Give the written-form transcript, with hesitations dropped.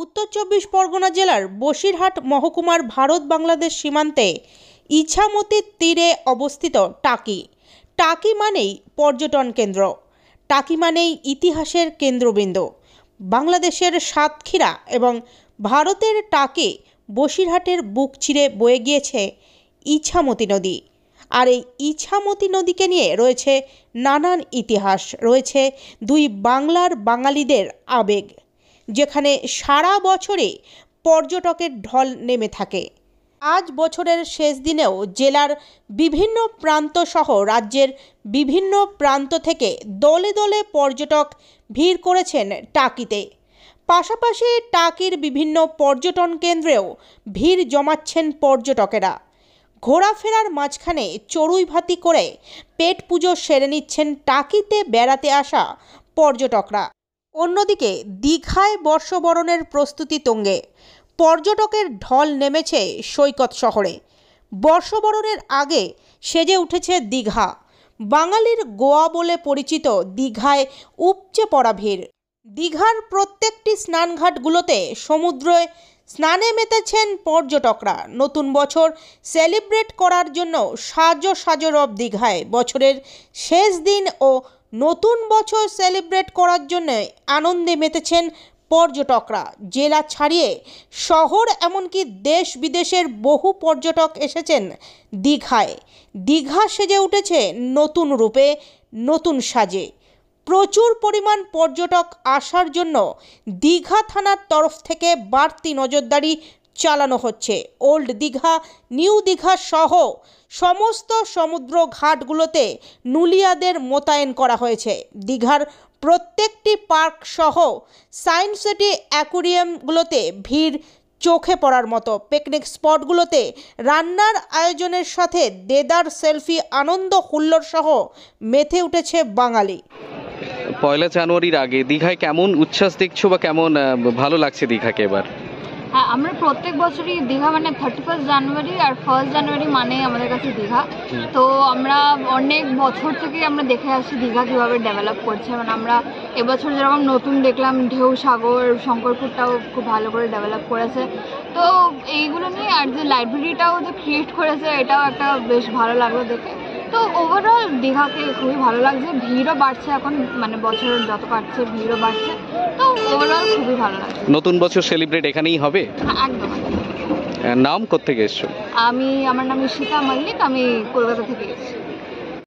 উত্তর চব্বিশ পরগনা জেলার বসিরহাট মহকুমার ভারত বাংলাদেশ সীমান্তে ইছামতির তীরে অবস্থিত টাকি। টাকি মানেই পর্যটন কেন্দ্র, টাকি মানেই ইতিহাসের কেন্দ্রবিন্দু। বাংলাদেশের সাতক্ষীরা এবং ভারতের টাকি বসিরহাটের বুক চিরে বয়ে গিয়েছে ইছামতি নদী। আর এই ইছামতি নদীকে নিয়ে রয়েছে নানান ইতিহাস, রয়েছে দুই বাংলার বাঙালিদের আবেগ, যেখানে সারা বছরে পর্যটকের ঢল নেমে থাকে। আজ বছরের শেষ দিনেও জেলার বিভিন্ন প্রান্ত সহ রাজ্যের বিভিন্ন প্রান্ত থেকে দলে দলে পর্যটক ভিড় করেছেন টাকিতে। পাশাপাশি টাকির বিভিন্ন পর্যটন কেন্দ্রেও ভিড় জমাচ্ছেন পর্যটকেরা। ঘোরাফেরার মাঝখানে চড়ুই ভাতি করে পেট পুজো সেরে নিচ্ছেন টাকিতে বেড়াতে আসা পর্যটকরা। অন্যদিকে দীঘায় বর্ষবরণের প্রস্তুতি তুঙ্গে, পর্যটকের ঢল নেমেছে সৈকত শহরে। বর্ষবরণের আগে সেজে উঠেছে দীঘা। বাঙালির গোয়া বলে পরিচিত দীঘায় উপচে পড়া ভিড়। দীঘার প্রত্যেকটি স্নানঘাটগুলোতে সমুদ্রে স্নানে মেতেছেন পর্যটকরা। নতুন বছর সেলিব্রেট করার জন্য সাজো রব দীঘায়। বছরের শেষ দিন ও নতুন বছর সেলিব্রেট করার জন্য আনন্দে মেতেছেন পর্যটকরা। জেলা ছাড়িয়ে শহর এমনকি দেশ বিদেশের বহু পর্যটক এসেছেন দীঘায়। দীঘা সেজে উঠেছে নতুন রূপে, নতুন সাজে। প্রচুর পরিমাণ পর্যটক আসার জন্য দীঘা থানার তরফ থেকে বাড়তি নজরদারি চালানো হচ্ছে। ওল্ড দীঘা, নিউ দীঘা সহ সমস্ত সমুদ্র ঘাটগুলোতে নুলিয়াদের মোতায়েন করা হয়েছে। দীঘার প্রত্যেকটি পার্ক সহ সায়েন্স সিটি অ্যাকোয়ারিয়ামগুলোতে ভিড় চোখে পড়ার মতো। পিকনিক স্পটগুলোতে রান্নার আয়োজনের সাথে দেদার সেলফি, আনন্দ হুল্লোড় সহ মেতে উঠেছে বাঙালি। পয়লা জানুয়ারির আগে দীঘায় কেমন উচ্ছ্বাস দেখছো বা কেমন ভালো লাগছে দীঘাকে এবার? হ্যাঁ, আমরা প্রত্যেক বছরই দীঘা মানে 31 জানুয়ারি আর 1 জানুয়ারি মানে আমাদের কাছে দীঘা। তো আমরা অনেক বছর থেকে আমরা দেখে আসছি দীঘা কীভাবে ডেভেলপ করছে। মানে আমরা এবছর যেরকম নতুন দেখলাম ঢেউ সাগর, শঙ্করপুরটাও খুব ভালো করে ডেভেলপ করেছে। তো এইগুলো নিয়ে আর যে লাইব্রেরিটাও যে ক্রিয়েট করেছে এটাও একটা বেশ ভালো লাগলো দেখে। তো ওভারঅল দীঘাকে খুবই ভালো লাগছে। ভিড়ও বাড়ছে এখন, মানে বছর যত কাটছে ভিড়ও বাড়ছে। তো ওভারঅল খুবই ভালো লাগছে। নতুন বছর সেলিব্রেট এখানেই হবে? হ্যাঁ, একদম। নাম কোত্থেকে এসছো? আমার নাম ঈশিতা মল্লিক, আমি কলকাতা থেকে এসেছি।